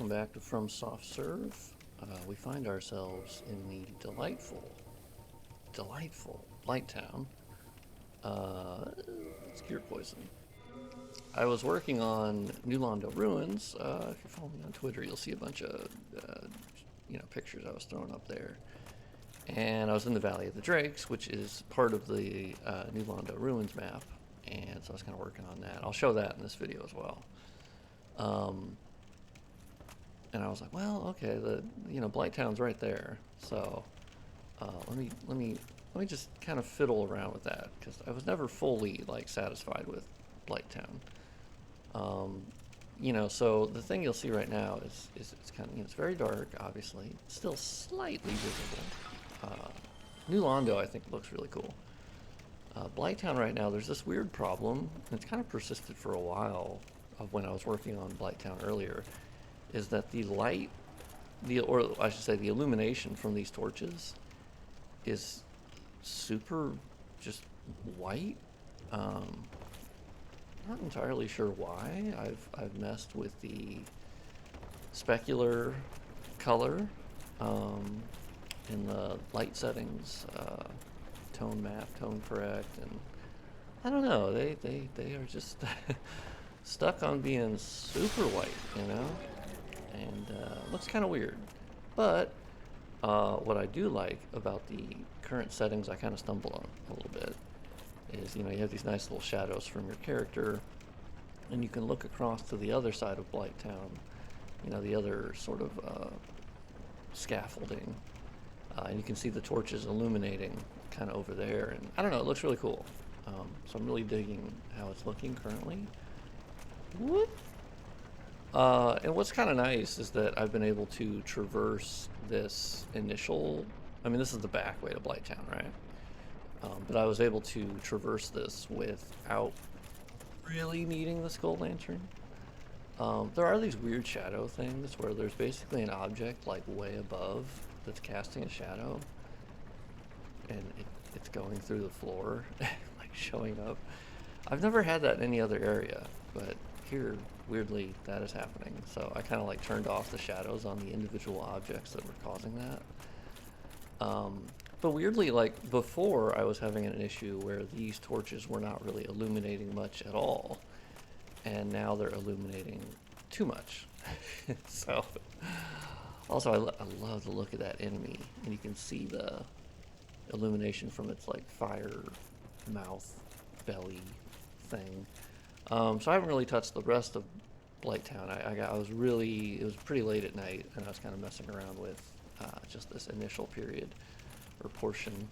welcome back to From Soft Serve. We find ourselves in the delightful Blighttown. It's gear poison. I was working on New Londo Ruins. If you follow me on Twitter, you'll see a bunch of pictures I was throwing up there. And I was in the Valley of the Drakes, which is part of the New Londo Ruins map. And so I was kind of working on that. I'll show that in this video as well. And I was like, well, okay, Blighttown's right there. So let me just kind of fiddle around with that because I was never fully satisfied with Blighttown. So the thing you'll see right now is it's kind of it's very dark, obviously, still slightly visible. New Londo I think looks really cool. Blighttown right now, there's this weird problem. It's kind of persisted for a while of when I was working on Blighttown earlier. Is that the light, or I should say the illumination from these torches is super just white. Not entirely sure why. I've messed with the specular color in the light settings, tone map, tone correct, and I don't know. They are just stuck on being super white, and looks kind of weird. But what I do like about the current settings I kind of stumble on a little bit is, you have these nice little shadows from your character, and you can look across to the other side of Blighttown, the other sort of scaffolding, and you can see the torches illuminating kind of over there, and I don't know, it looks really cool. So I'm really digging how it's looking currently. Whoop. And what's kind of nice is that I've been able to traverse this initial, this is the back way to Blighttown, right? But I was able to traverse this without really needing the skull lantern. There are these weird shadow things where there's basically an object way above that's casting a shadow, and it's going through the floor, showing up. I've never had that in any other area, but here, weirdly, that is happening. So I kind of turned off the shadows on the individual objects that were causing that. But weirdly, before, I was having an issue where these torches were not really illuminating much at all, and now they're illuminating too much. So, also, I love the look of that enemy, and you can see the illumination from its fire mouth belly thing. So I haven't really touched the rest of Blighttown. It was pretty late at night, and I was kind of messing around with just this initial period or portion.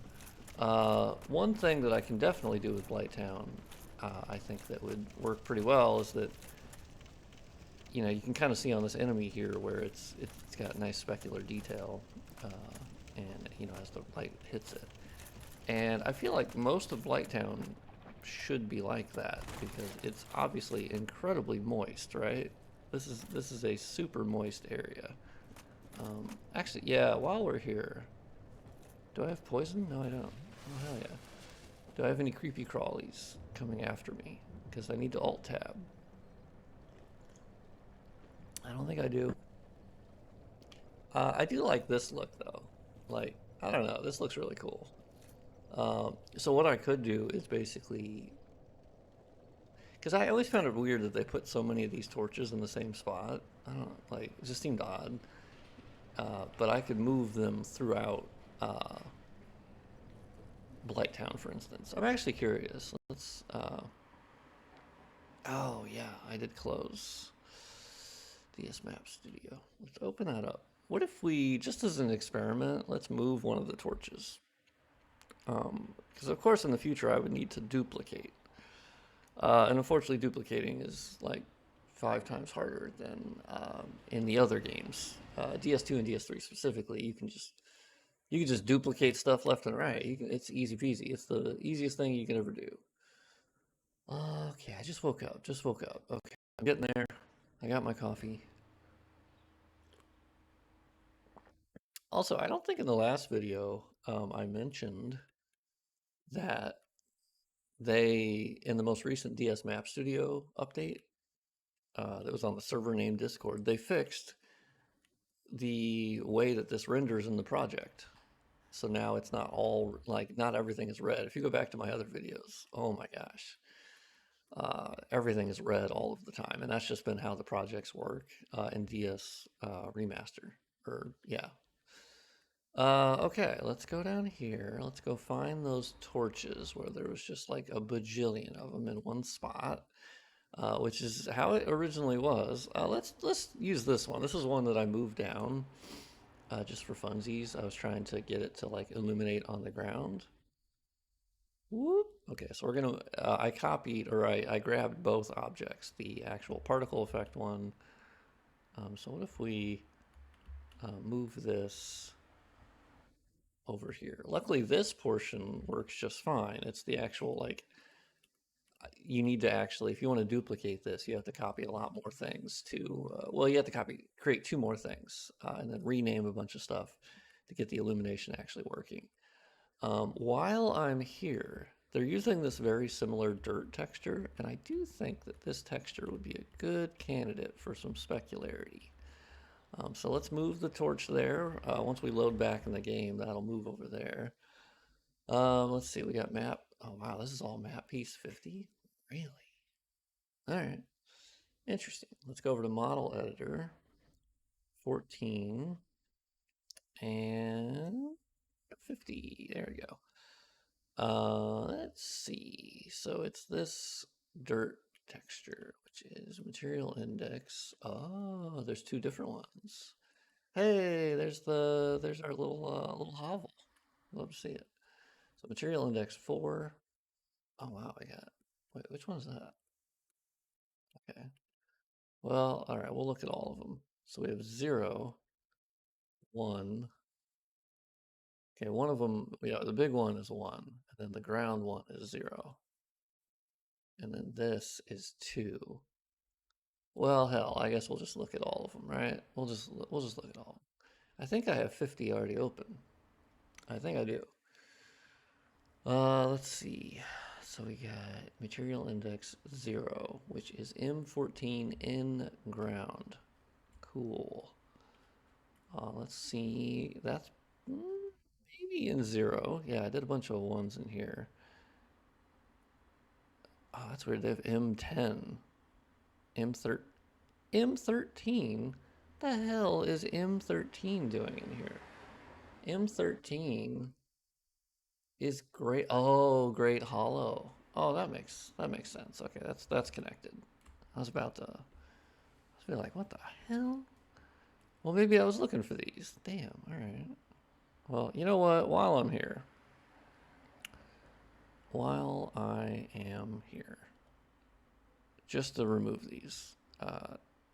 One thing that I can definitely do with Blighttown, I think that would work pretty well, is that you can kind of see on this enemy here where it's got nice specular detail, and as the light hits it. And I feel like most of Blighttown should be like that because it's obviously incredibly moist, right? This is a super moist area. Actually, yeah, while we're here, do I have poison? No, I don't. Oh, hell yeah. Do I have any creepy crawlies coming after me? Because I need to alt tab. I don't think I do. I do like this look though. I don't know, this looks really cool. So what I could do is basically, because I always found it weird that they put so many of these torches in the same spot. I don't know, it just seemed odd. But I could move them throughout Blighttown, for instance. I'm actually curious. Let's. Oh yeah, I did close DS Map Studio. Let's open that up. What if we, just as an experiment, let's move one of the torches? Because of course in the future I would need to duplicate. And unfortunately duplicating is 5 times harder than in the other games. DS2 and DS3 specifically, you can just duplicate stuff left and right. It's easy peasy. It's the easiest thing you can ever do. Okay, I just woke up. Okay, I'm getting there. I got my coffee. Also, I don't think in the last video I mentioned that in the most recent DS Map Studio update that was on the server name Discord, they fixed the way that this renders in the project. So now it's not all like, not everything is red. If you go back to my other videos, oh my gosh, everything is red all of the time. And that's just been how the projects work in DS Remaster. Or, yeah. Okay, let's go down here. Let's go find those torches where there was just like a bajillion of them in one spot. Which is how it originally was. Let's use this one. This is one that I moved down just for funsies. I was trying to get it to like illuminate on the ground. Whoop. Okay, so we're gonna. I copied or I grabbed both objects, the actual particle effect one. So what if we move this over here? Luckily, this portion works just fine. It's the actual like you need to actually, if you want to duplicate this, you have to copy a lot more things to, well, you have to create two more things and then rename a bunch of stuff to get the illumination actually working. While I'm here, they're using this very similar dirt texture, and I do think that this texture would be a good candidate for some specularity. So let's move the torch there. Once we load back in the game, that'll move over there. Let's see, we got map. Oh wow, this is all map piece 50. Really? All right. Interesting. Let's go over to model editor 14 and 50. There we go. Let's see. So it's this dirt texture, which is material index. Oh, there's two different ones. Hey, there's our little hovel. Love to see it. So material index 4. Oh wow, I got. Wait, which one is that? Okay. Well, all right, we'll look at all of them. So we have 0, 1. Okay, one of them, yeah, the big one is 1, and then the ground one is 0. And then this is 2. Well, hell, I guess we'll just look at all of them, right? We'll just look at all of them. I think I have 50 already open. I think I do. Let's see. So we got material index 0, which is M14 in ground. Cool. Let's see. That's maybe in 0. Yeah, I did a bunch of 1s in here. Oh, that's weird. They have M10. M13? The hell is M13 doing in here? M13 is great. Oh, Great Hollow. Oh, that makes sense. Okay, that's connected. I was about to. I was like, what the hell? Well, maybe I was looking for these. Damn. All right. Well, you know what? While I am here, just to remove these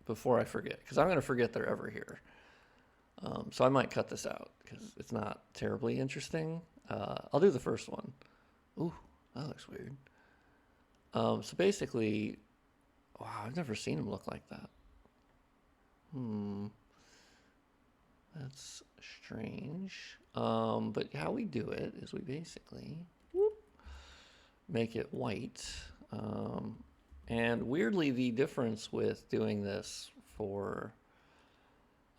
before I forget, because I'm going to forget they're ever here. So I might cut this out because it's not terribly interesting. I'll do the first one. Ooh, that looks weird. So basically, wow, I've never seen them look like that. That's strange. But how we do it is we basically make it white. And weirdly, the difference with doing this for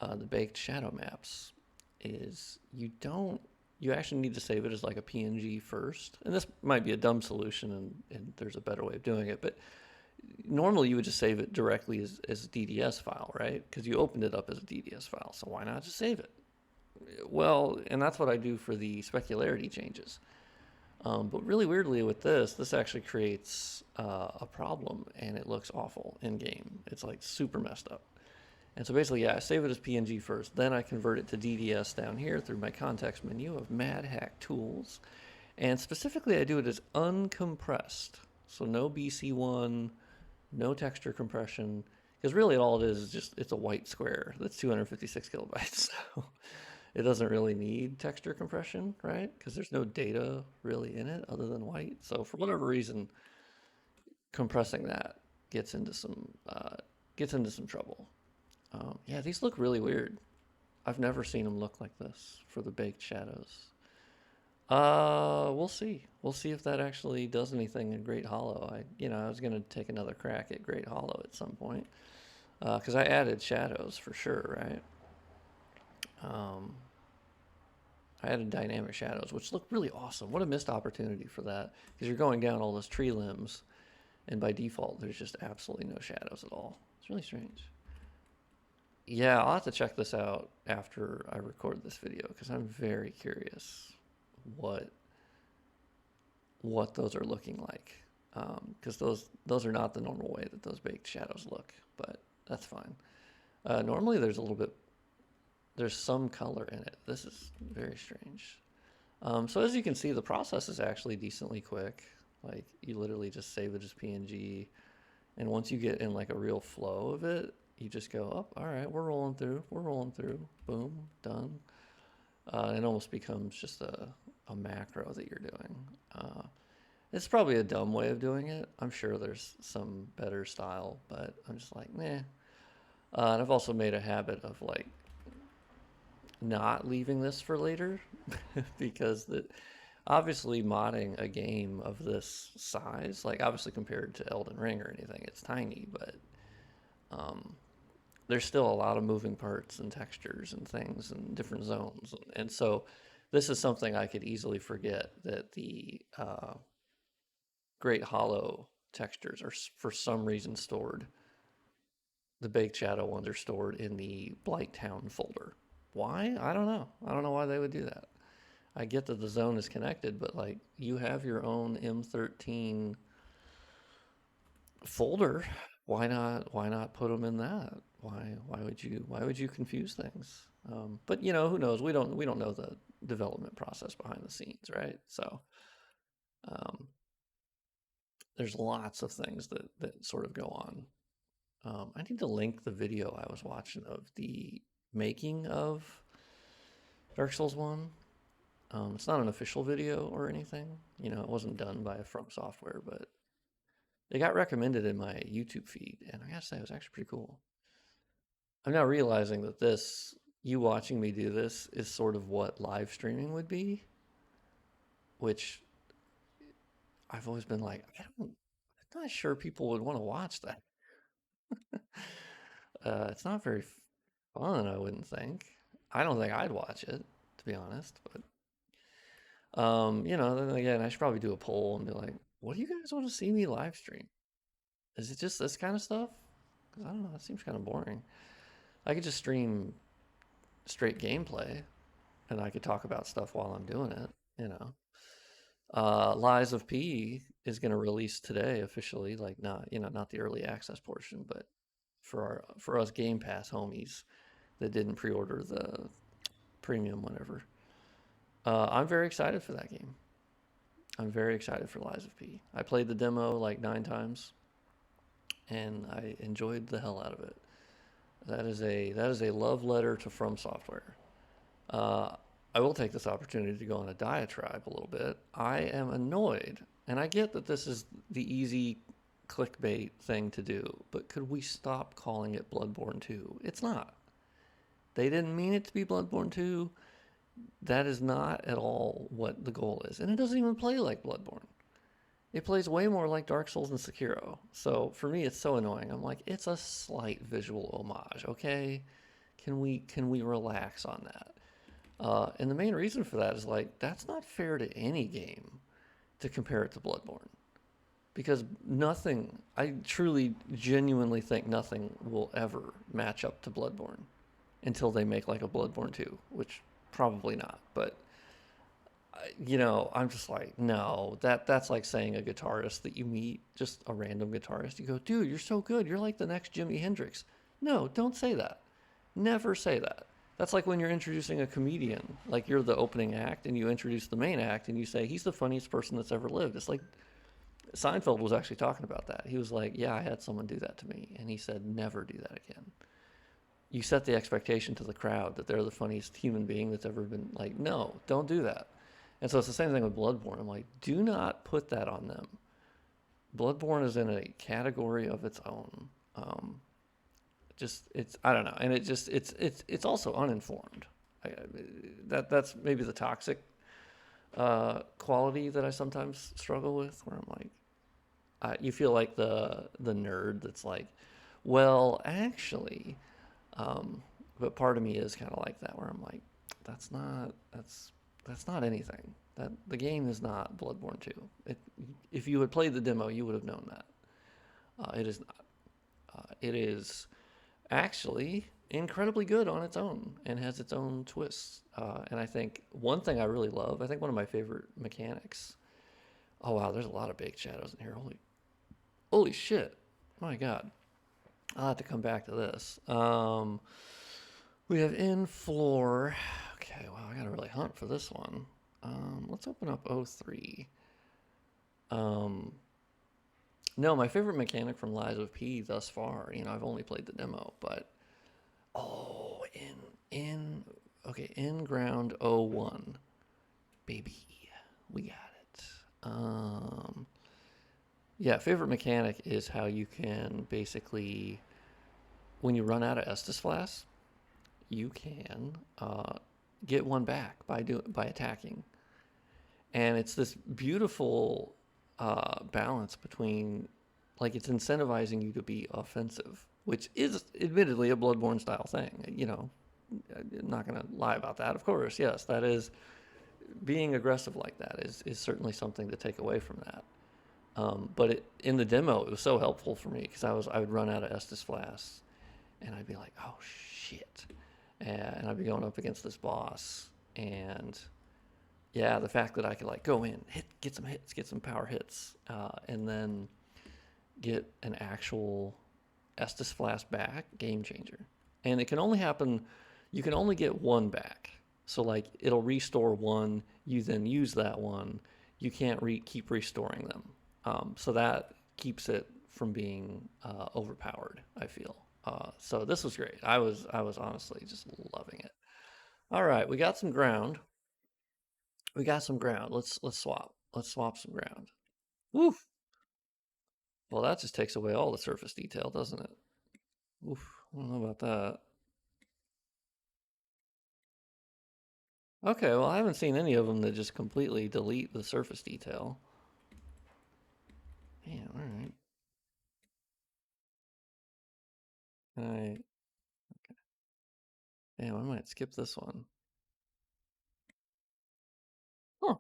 the baked shadow maps is you actually need to save it as like a PNG first. And this might be a dumb solution and there's a better way of doing it, but normally you would just save it directly as a DDS file, right? Because you opened it up as a DDS file, so why not just save it? Well, and that's what I do for the specularity changes. But really weirdly with this actually creates a problem and it looks awful in game. It's like super messed up. And so basically, yeah, I save it as PNG first. Then I convert it to DDS down here through my context menu of Mad Hack Tools. And specifically, I do it as uncompressed. So no BC1, no texture compression. Because really all it is just, it's a white square that's 256 kilobytes. So it doesn't really need texture compression, right? Because there's no data really in it other than white. So for whatever reason, compressing that gets into some trouble. Yeah, these look really weird. I've never seen them look like this for the baked shadows. We'll see. We'll see if that actually does anything in Great Hollow. I was gonna take another crack at Great Hollow at some point, because I added shadows for sure, right? Um, I added dynamic shadows, which look really awesome. What a missed opportunity for that, because you're going down all those tree limbs, and by default, there's just absolutely no shadows at all. It's really strange. Yeah, I'll have to check this out after I record this video because I'm very curious what what those are looking like. Because those are not the normal way that those baked shadows look, but that's fine. Normally, there's some color in it. This is very strange. So as you can see, the process is actually decently quick. Like you literally just save it as PNG, and once you get in like a real flow of it, you just go, oh, all right, we're rolling through, boom, done. It almost becomes just a macro that you're doing. It's probably a dumb way of doing it. I'm sure there's some better style, but I'm just like, meh. And I've also made a habit of like not leaving this for later because obviously modding a game of this size, like obviously compared to Elden Ring or anything, it's tiny, but um, there's still a lot of moving parts and textures and things and different zones. And so this is something I could easily forget that the Great Hollow textures are for some reason stored. The Baked Shadow ones are stored in the Blighttown folder. Why? I don't know. I don't know why they would do that. I get that the zone is connected, but like you have your own M13 folder. Why not put them in that? Why would you confuse things? But you know, who knows? We don't know the development process behind the scenes, right? So um, there's lots of things that sort of go on. I need to link the video I was watching of the making of Dark Souls 1. It's not an official video or anything. You know, it wasn't done by From Software, but it got recommended in my YouTube feed, and I gotta say, it was actually pretty cool. I'm now realizing that you watching me do this, is sort of what live streaming would be, which I've always been like, I'm not sure people would want to watch that. It's not very fun, I wouldn't think. I don't think I'd watch it, to be honest. But then again, I should probably do a poll and be like, what do you guys want to see me live stream? Is it just this kind of stuff? Because I don't know, that seems kind of boring. I could just stream straight gameplay, and I could talk about stuff while I'm doing it. You know, Lies of P is going to release today officially, like not the early access portion, but for us Game Pass homies that didn't pre-order the premium whatever. I'm very excited for that game. I'm very excited for Lies of P. I played the demo like 9 times, and I enjoyed the hell out of it. That is a love letter to From Software. Uh, I will take this opportunity to go on a diatribe a little bit. I am annoyed, and I get that this is the easy clickbait thing to do, but could we stop calling it Bloodborne 2? It's not. They didn't mean it to be Bloodborne 2. That is not at all what the goal is. And it doesn't even play like Bloodborne. It plays way more like Dark Souls and Sekiro. So for me, it's so annoying. I'm like, it's a slight visual homage, okay? Can we relax on that? And the main reason for that is like that's not fair to any game to compare it to Bloodborne because nothing. I truly, genuinely think nothing will ever match up to Bloodborne until they make like a Bloodborne 2, which probably not. But I'm just like, no, that's like saying a guitarist that you meet, just a random guitarist. You go, dude, you're so good. You're like the next Jimi Hendrix. No, don't say that. Never say that. That's like when you're introducing a comedian, like you're the opening act and you introduce the main act and you say he's the funniest person that's ever lived. It's like Seinfeld was actually talking about that. He was like, yeah, I had someone do that to me. And he said, never do that again. You set the expectation to the crowd that they're the funniest human being that's ever been. Like, no, don't do that. And so it's the same thing with Bloodborne. I'm like, do not put that on them. Bloodborne is in a category of its own. Just it's I don't know, and it's also uninformed. That's maybe the toxic quality that I sometimes struggle with, where I'm like, you feel like the nerd that's like, well, actually, but part of me is kind of like that, where I'm like, that's not that's not anything. That the game is not Bloodborne 2. If you had played the demo, you would have known that. It is not. It is actually incredibly good on its own and has its own twists. And I think one thing I really love, I think one of my favorite mechanics. Oh wow, there's a lot of baked shadows in here. Holy shit! My God, I'll have to come back to this. We have in floor. Okay, well, I gotta really hunt for this one. Let's open up O3. Um, no, my favorite mechanic from Lies of P thus far. I've only played the demo, but oh, in okay, in ground O1, baby, we got it. Yeah, favorite mechanic is how you can basically, when you run out of Estus Flask, you can get one back by attacking, and it's this beautiful balance between, like, it's incentivizing you to be offensive, which is admittedly a Bloodborne style thing. I'm not gonna lie about that. Of course, yes, that is being aggressive like that is certainly something to take away from that. But in the demo, it was so helpful for me because I would run out of Estus Flasks, and I'd be like, oh shit, and I'd be going up against this boss, and yeah, the fact that I could like go in, get some hits, get some power hits, and then get an actual Estus Flask back, game changer. And it can only happen, you can only get one back. So like it'll restore one, you then use that one. You can't keep restoring them. So that keeps it from being overpowered, I feel. So this was great. I was honestly just loving it. All right, we got some ground. We got some ground. Let's swap. Let's swap some ground. Oof. Well, that just takes away all the surface detail, doesn't it? Oof. I don't know about that. Okay, well, I haven't seen any of them that just completely delete the surface detail. Yeah, all right. I Damn, I might skip this one. Huh,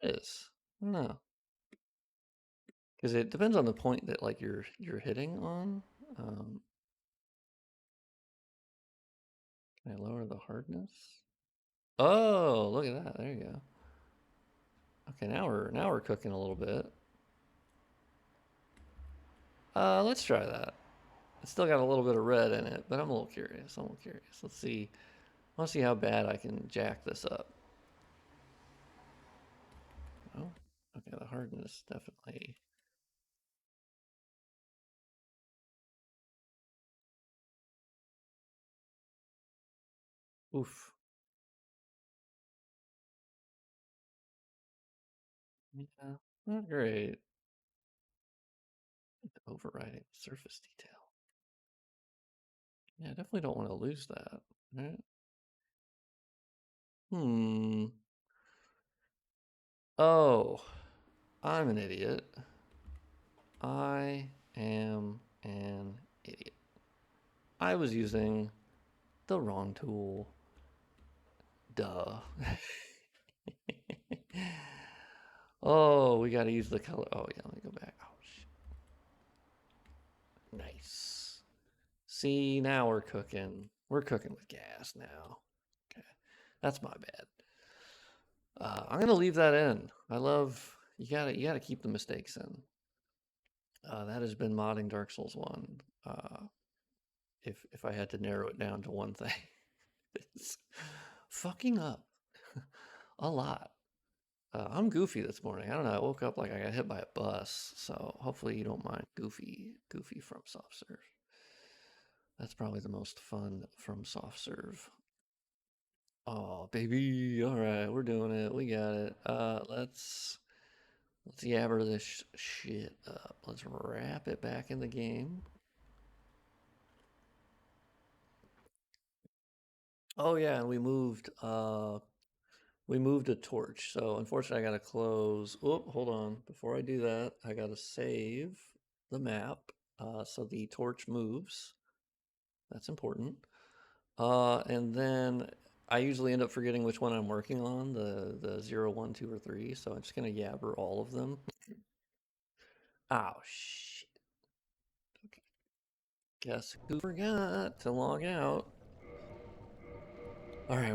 it is. I don't know. Because it depends on the point that like you're hitting on. Um, can I lower the hardness? Oh, look at that. There you go. Okay, now we're cooking a little bit. Let's try that. It's still got a little bit of red in it, but I'm a little curious. I'm a little curious. Let's see. I want to see how bad I can jack this up. Oh, okay. The hardness definitely. Oof. Yeah, not great. Overriding surface detail. Yeah, I definitely don't want to lose that. Right? Hmm. Oh, I'm an idiot. I am an idiot. I was using the wrong tool. Duh. Oh, we got to use the color. Oh, yeah, let me go back. Oh, shit. Nice. See, now we're cooking. We're cooking with gas now. Okay. That's my bad. I'm gonna leave that in. I love you gotta keep the mistakes in. That has been modding Dark Souls 1. If I had to narrow it down to one thing, it's fucking up a lot. I'm goofy this morning. I don't know. I woke up like I got hit by a bus, so hopefully you don't mind goofy from soft serve. That's probably the most fun from soft serve. Oh, baby. All right, we're doing it. We got it. Let's yabber this shit up. Let's wrap it back in the game. Oh yeah, and we moved a torch. So unfortunately I gotta close. Oh, hold on. Before I do that, I gotta save the map. So the torch moves. That's important. And then I usually end up forgetting which one I'm working on, the 0, 1, 2, or 3, so I'm just gonna yabber all of them. Oh, shit. Okay. Guess who forgot to log out? Alright,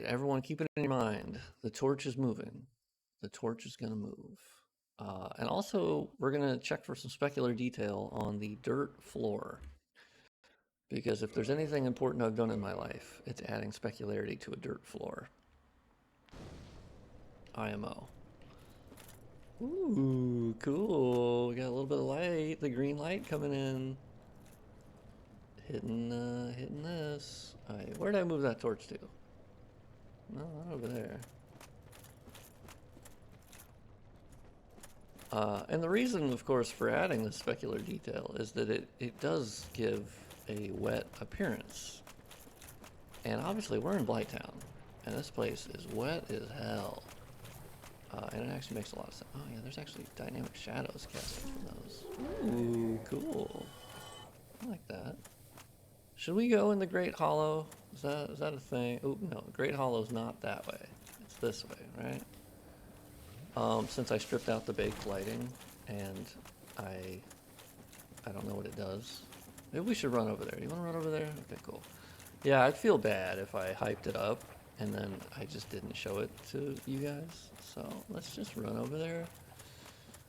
everyone keep it in mind. The torch is moving. The torch is gonna move. And also, we're gonna check for some specular detail on the dirt floor. Because if there's anything important I've done in my life, it's adding specularity to a dirt floor. IMO. Ooh, cool. We got a little bit of light, the green light coming in. Hitting this. Alright, where did I move that torch to? No, not over there. And the reason, of course, for adding this specular detail is that it does give a wet appearance. And obviously we're in Blighttown, and this place is wet as hell. And it actually makes a lot of sense. Oh yeah, there's actually dynamic shadows casting from those. Ooh, cool. I like that. Should we go in the Great Hollow? Is that a thing? Oh no, Great Hollow's not that way. It's this way, right? Since I stripped out the baked lighting and I don't know what it does. Maybe we should run over there. You want to run over there? Okay, cool. Yeah, I'd feel bad if I hyped it up and then I just didn't show it to you guys. So let's just run over there.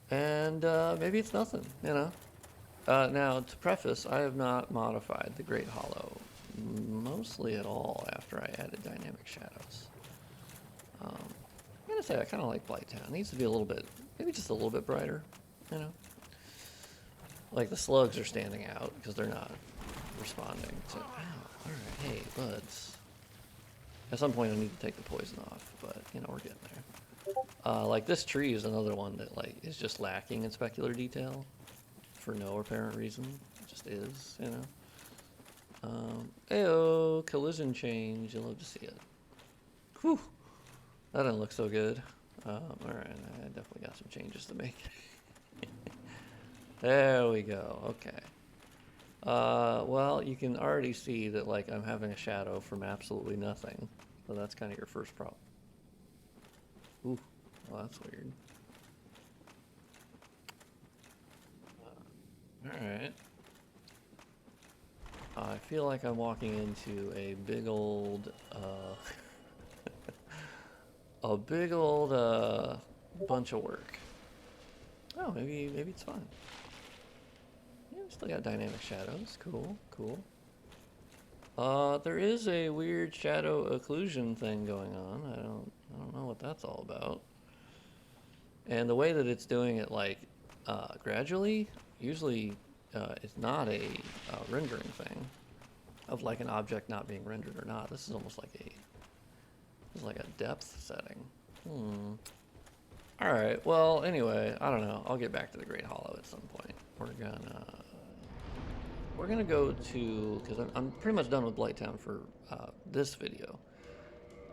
And maybe it's nothing, you know? Now, to preface, I have not modified the Great Hollow mostly at all after I added dynamic shadows. I'm gonna say I kind of like Blighttown. It needs to be a little bit, maybe just a little bit brighter, you know? Like the slugs are standing out because they're not responding to. Ow, alright, hey, buds. At some point I need to take the poison off, but you know, we're getting there. Like this tree is another one that like is just lacking in specular detail for no apparent reason. It just is, you know. Ayo, collision change. You'll love to see it. Whew. That didn't look so good. Alright, I definitely got some changes to make. There we go. Okay. Well, you can already see that like I'm having a shadow from absolutely nothing. So that's kind of your first problem. Ooh, well that's weird. Alright. I feel like I'm walking into a big old, a big old, bunch of work. Oh, maybe it's fine. Yeah, we still got dynamic shadows. Cool, cool. There is a weird shadow occlusion thing going on. I don't know what that's all about. And the way that it's doing it, like, gradually, usually, it's not a rendering thing of like an object not being rendered or not. This is almost like a depth setting. All right. Well, anyway, I don't know. I'll get back to the Great Hollow at some point. We're gonna go to, because I'm pretty much done with Blighttown for this video.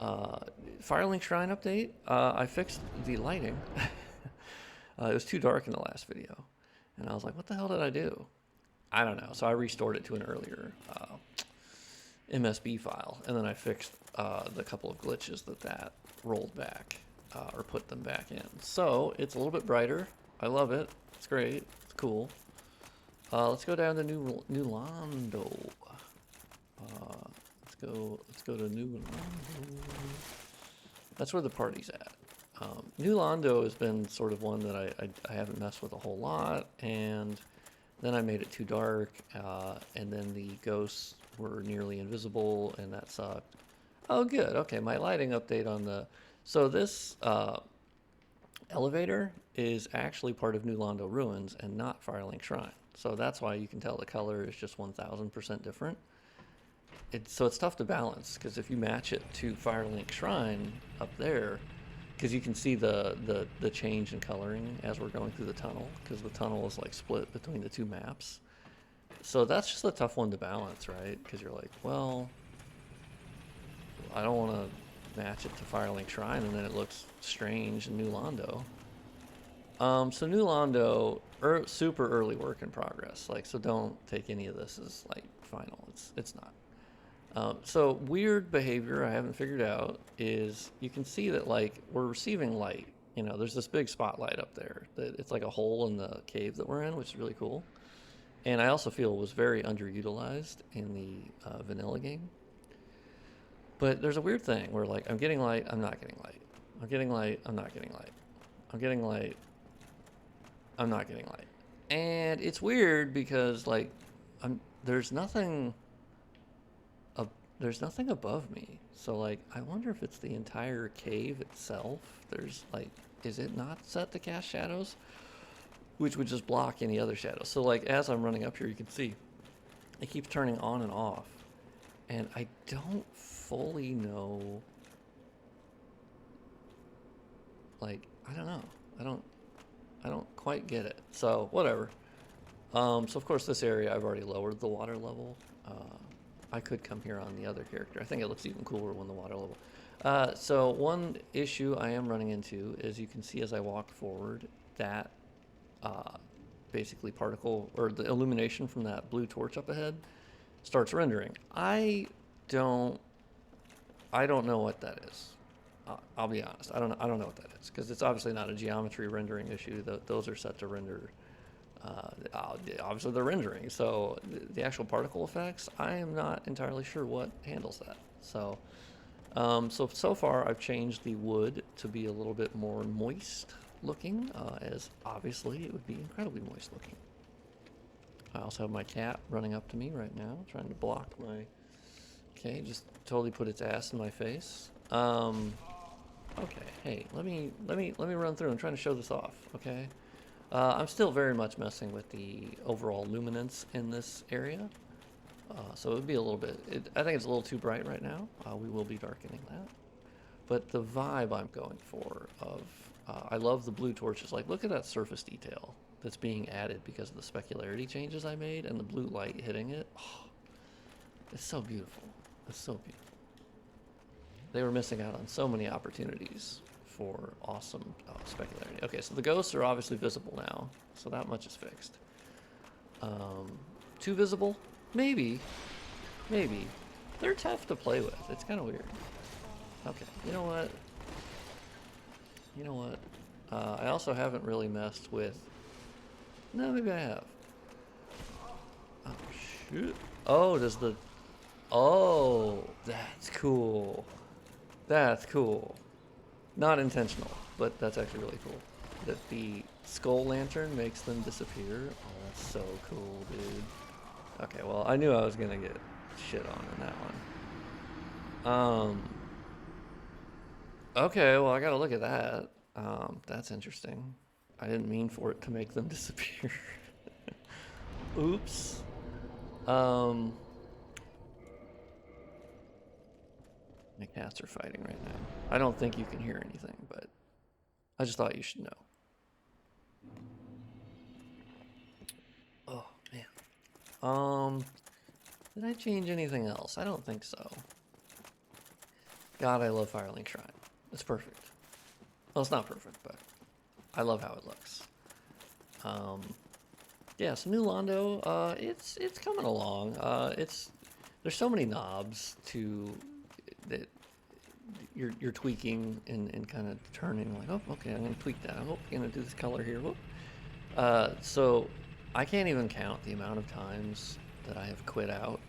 Firelink Shrine update. I fixed the lighting. It was too dark in the last video, and I was like, "What the hell did I do?" I don't know. So I restored it to an earlier MSB file, and then I fixed the couple of glitches that rolled back or put them back in. So it's a little bit brighter. I love it. It's great. It's cool. Let's go down to New Londo. Let's go to New Londo. That's where the party's at. New Londo has been sort of one that I haven't messed with a whole lot, and then I made it too dark, and then the ghosts were nearly invisible, and that sucked. Oh, good. Okay, my lighting update on the... So this elevator is actually part of New Londo Ruins and not Firelink Shrine. So that's why you can tell the color is just 1000% different. So it's tough to balance, because if you match it to Firelink Shrine up there, because you can see the change in coloring as we're going through the tunnel, because the tunnel is like split between the two maps. So that's just a tough one to balance, right? Because you're like, well, I don't want to match it to Firelink Shrine and then it looks strange in New Londo. So New Londo, super early work in progress. Like, so don't take any of this as like final. It's not. So weird behavior I haven't figured out is you can see that like we're receiving light. You know, there's this big spotlight up there. That it's like a hole in the cave that we're in, which is really cool. And I also feel it was very underutilized in the vanilla game. But there's a weird thing where like I'm getting light, I'm not getting light. I'm getting light, I'm not getting light. I'm getting light, I'm not getting light. And it's weird because like there's nothing there's nothing above me. So like I wonder if it's the entire cave itself. There's like is it not set to cast shadows? Which would just block any other shadows. So like as I'm running up here you can see it keeps turning on and off. And I don't fully know like I don't know. I don't quite get it. So whatever. So of course this area I've already lowered the water level. I could come here on the other character. I think it looks even cooler when the water level. So one issue I am running into is you can see as I walk forward that basically particle or the illumination from that blue torch up ahead starts rendering. I don't know what that is. I'll be honest. I don't know what that is because it's obviously not a geometry rendering issue. Those are set to render. Obviously they're rendering. So the actual particle effects, I am not entirely sure what handles that. So, so far I've changed the wood to be a little bit more moist looking, as obviously it would be incredibly moist looking. I also have my cat running up to me right now, trying to block my. Okay, just totally put its ass in my face. Okay, hey, let me run through. I'm trying to show this off. Okay, I'm still very much messing with the overall luminance in this area, so it would be a little bit. I think it's a little too bright right now. We will be darkening that, but the vibe I'm going for of I love the blue torches. Like, look at that surface detail that's being added because of the specularity changes I made and the blue light hitting it. Oh, it's so beautiful. It's so beautiful. They were missing out on so many opportunities for awesome specularity. Okay, so the ghosts are obviously visible now, so that much is fixed. Too visible? Maybe. Maybe. They're tough to play with. It's kind of weird. Okay, you know what? You know what? I also haven't really messed with... No, maybe I have. Oh, shoot. Oh, does the... Oh, that's cool. That's cool. Not intentional, but that's actually really cool. That the skull lantern makes them disappear. Oh, that's so cool, dude. Okay, well, I knew I was gonna get shit on in that one. Okay, well, I gotta look at that. That's interesting. I didn't mean for it to make them disappear. Oops. My cats are fighting right now. I don't think you can hear anything, but I just thought you should know. Oh, man. Did I change anything else? I don't think so. God, I love Firelink Shrine. It's perfect. Well, it's not perfect, but I love how it looks. Yeah, some new Londo. It's coming along. There's so many knobs that you're tweaking and kind of turning like, oh, okay, I'm gonna tweak that. Oh, I'm gonna do this color here. So I can't even count the amount of times that I have quit out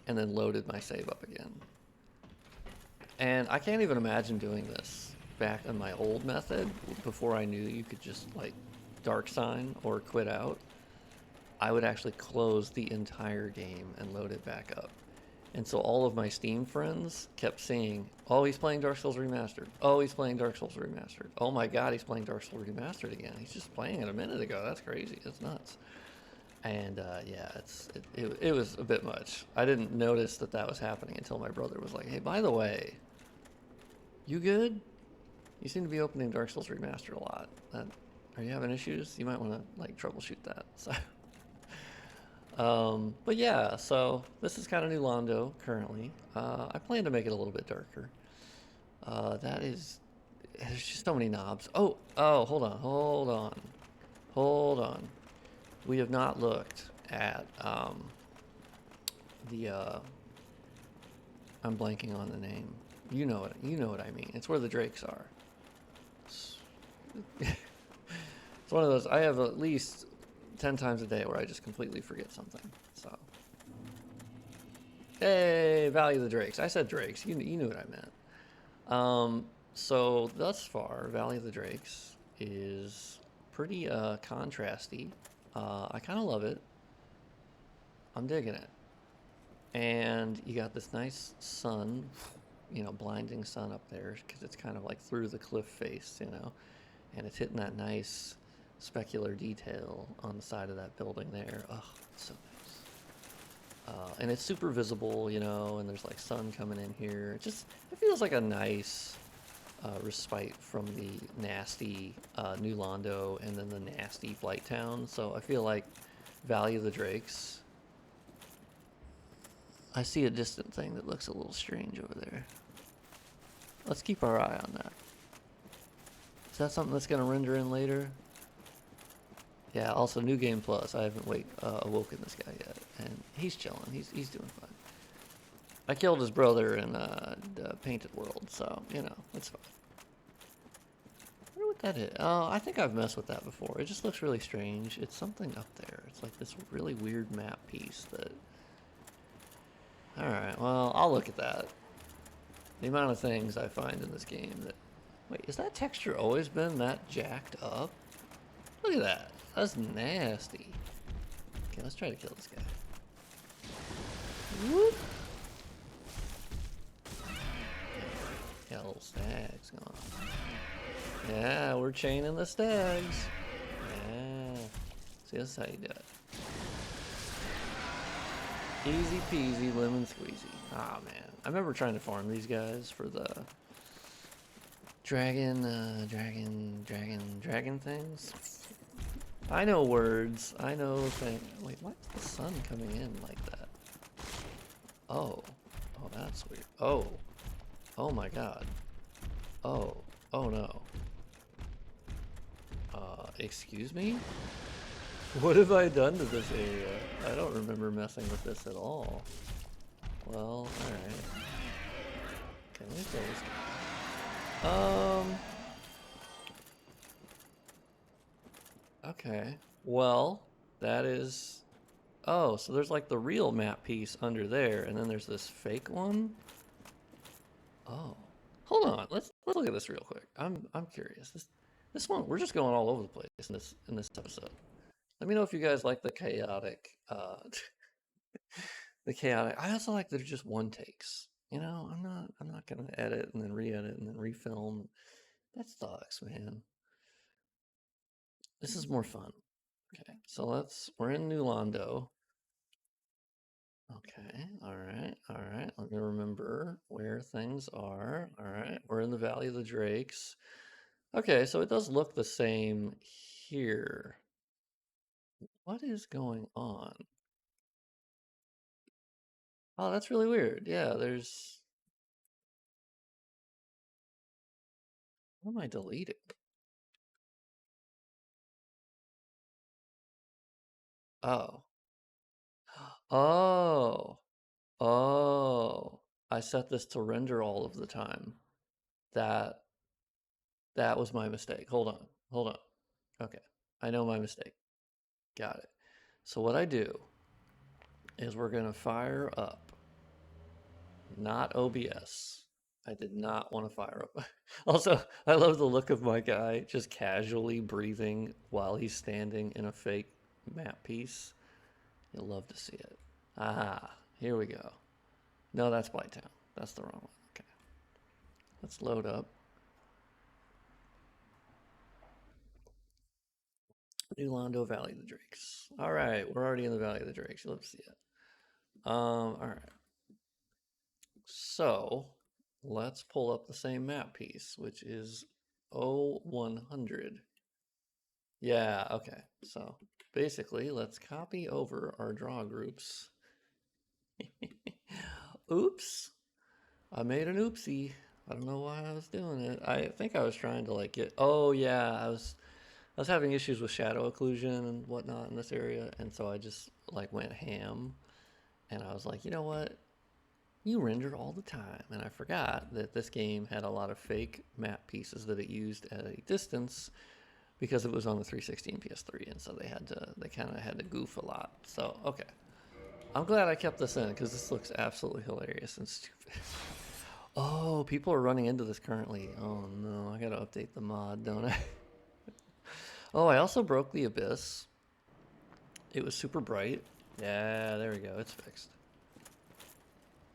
and then loaded my save up again. And I can't even imagine doing this back on my old method before I knew you could just like dark sign or quit out. I would actually close the entire game and load it back up. And so all of my Steam friends kept saying, oh, he's playing Dark Souls Remastered. Oh, he's playing Dark Souls Remastered. Oh my God, he's playing Dark Souls Remastered again. He's just playing it a minute ago. That's crazy. That's nuts. And yeah, it was a bit much. I didn't notice that was happening until my brother was like, hey, by the way, you good? You seem to be opening Dark Souls Remastered a lot. Are you having issues? You might want to like troubleshoot that. So. But yeah, so this is kind of new Londo currently. I plan to make it a little bit darker. There's just so many knobs. Oh, hold on. We have not looked at the I'm blanking on the name. You know it. You know what I mean. It's where the drakes are. It's, it's one of those. I have at least 10 times a day where I just completely forget something. So, hey, Valley of the Drakes. I said drakes. You knew what I meant. So thus far, Valley of the Drakes is pretty contrasty. I kind of love it. I'm digging it. And you got this nice sun, blinding sun up there because it's kind of like through the cliff face, and it's hitting that nice specular detail on the side of that building there. Oh, it's so nice. And it's super visible, and there's like sun coming in here. It feels like a nice respite from the nasty New Londo and then the nasty Blighttown. So I feel like Valley of the Drakes. I see a distant thing that looks a little strange over there. Let's keep our eye on that. Is that something that's going to render in later? Yeah, also New Game Plus. I haven't awoken this guy yet. And he's chilling. He's doing fine. I killed his brother in the Painted World, so, it's fine. I wonder what that is. Oh, I think I've messed with that before. It just looks really strange. It's something up there. It's like this really weird map piece that... Alright, well, I'll look at that. The amount of things I find in this game that... Wait, has that texture always been that jacked up? Look at that. That's nasty. Okay, let's try to kill this guy. Whoop! Got little stags going on. Yeah, we're chaining the stags. Yeah. See, this is how you do it. Easy peasy, lemon squeezy. Ah, man. I remember trying to farm these guys for the dragon things. I know words. I know things. Wait, why is the sun coming in like that? Oh. Oh, that's weird. Oh. Oh my god. Oh. Oh no. Excuse me? What have I done to this area? I don't remember messing with this at all. Well, alright. Okay, let me kill this guy. Okay. Well, that is... Oh, so there's like the real map piece under there, and then there's this fake one? Oh. Hold on, let's look at this real quick. I'm curious. This one, we're just going all over the place in this episode. Let me know if you guys like the chaotic, the chaotic. I also like that they're just one takes. I'm not gonna edit and then re-edit and then refilm. That sucks, man. This is more fun. Okay, so we're in New Londo. Okay, all right. Let me remember where things are. All right, we're in the Valley of the Drakes. Okay, so it does look the same here. What is going on? Oh, that's really weird. Yeah, there's... What am I deleting? Oh. Oh. Oh. I set this to render all of the time. That that was my mistake. Hold on. Hold on. Okay. I know my mistake. Got it. So what I do is we're going to fire up, not OBS. I did not want to fire up. Also, I love the look of my guy just casually breathing while he's standing in a fake map piece. You'll love to see it. Ah, here we go. No, that's Blighttown. That's the wrong one. Okay. Let's load up. New Londo Valley of the Drakes. All right, we're already in the Valley of the Drakes. You'll love to see it. All right. So let's pull up the same map piece, which is 0100. Yeah, okay. So basically, let's copy over our draw groups. Oops. I made an oopsie. I don't know why I was doing it. I think I was trying to like get... Oh yeah, I was having issues with shadow occlusion and whatnot in this area, and so I just like went ham, and I was like, you know what? You render all the time, and I forgot that this game had a lot of fake map pieces that it used at a distance because it was on the 360 and PS3, and so they kind of had to goof a lot. So okay, I'm glad I kept this in because this looks absolutely hilarious and stupid. Oh, people are running into this currently. Oh no, I gotta update the mod, don't I? Oh, I also broke the abyss. It was super bright. Yeah, there we go. It's fixed.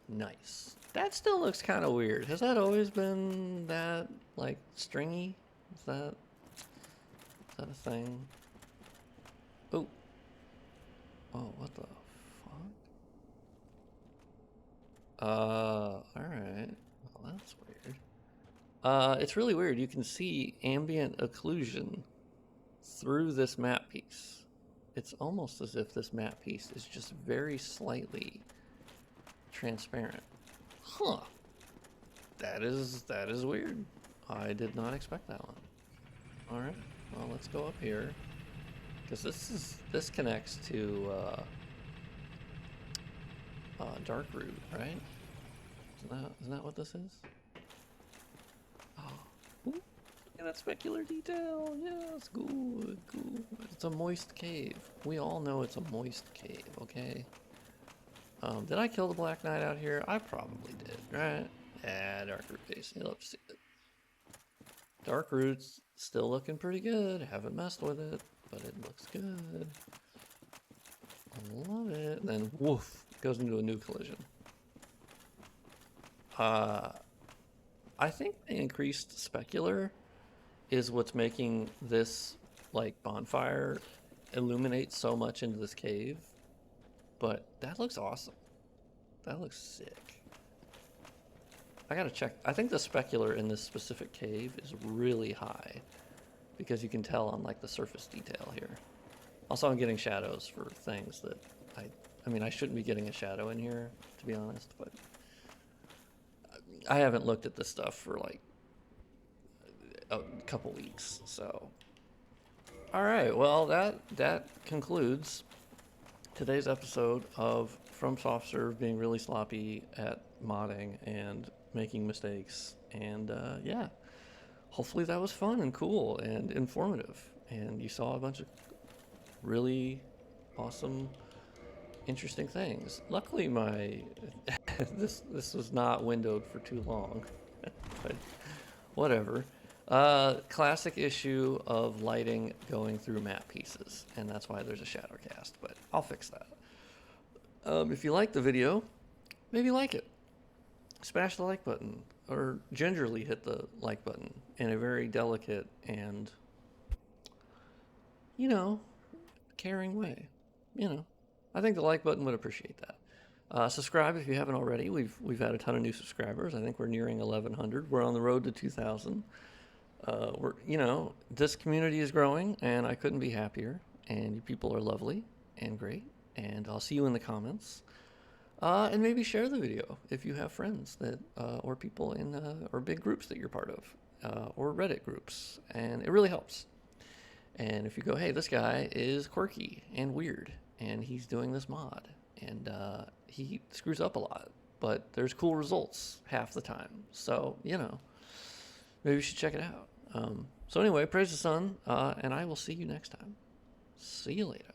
Nice. That still looks kind of weird. Has that always been that, like, stringy? Is that a thing? Oh. Oh, what the fuck? Alright. Well, that's weird. It's really weird. You can see ambient occlusion through this map piece. It's almost as if this map piece is just very slightly transparent. Huh. That is weird. I did not expect that one. Alright. Well, let's go up here. Because this connects to Dark Root, right? Isn't that what this is? Oh, ooh, look at that specular detail. Yes, good. It's a moist cave. We all know it's a moist cave, okay? Did I kill the Black Knight out here? I probably did, right? Yeah, Dark Root base. You'll have to see it. Dark Root's still looking pretty good. Haven't messed with it, but it looks good. I love it. And then woof, goes into a new collision. I think the increased specular is what's making this like bonfire illuminate so much into this cave. But that looks awesome. That looks sick. I gotta check. I think the specular in this specific cave is really high because you can tell on like the surface detail here. Also, I'm getting shadows for things that I mean, I shouldn't be getting a shadow in here, to be honest, but I haven't looked at this stuff for like a couple weeks, so. All right, well, that concludes today's episode of From Soft Serve being really sloppy at modding and making mistakes, and yeah, hopefully that was fun and cool and informative, and you saw a bunch of really awesome, interesting things. Luckily, my this was not windowed for too long, but whatever. Classic issue of lighting going through map pieces, and that's why there's a shadow cast, but I'll fix that. If you like the video, maybe like it. Smash the like button, or gingerly hit the like button in a very delicate and, you know, caring way. You know, I think the like button would appreciate that. Subscribe if you haven't already. We've had a ton of new subscribers. I think we're nearing 1,100. We're on the road to 2,000. This community is growing, and I couldn't be happier. And you people are lovely and great. And I'll see you in the comments. And maybe share the video if you have friends that, or people in, or big groups that you're part of, or Reddit groups. And it really helps. And if you go, hey, this guy is quirky and weird, and he's doing this mod, and he screws up a lot, but there's cool results half the time. So, maybe you should check it out. So anyway, praise the sun, and I will see you next time. See you later.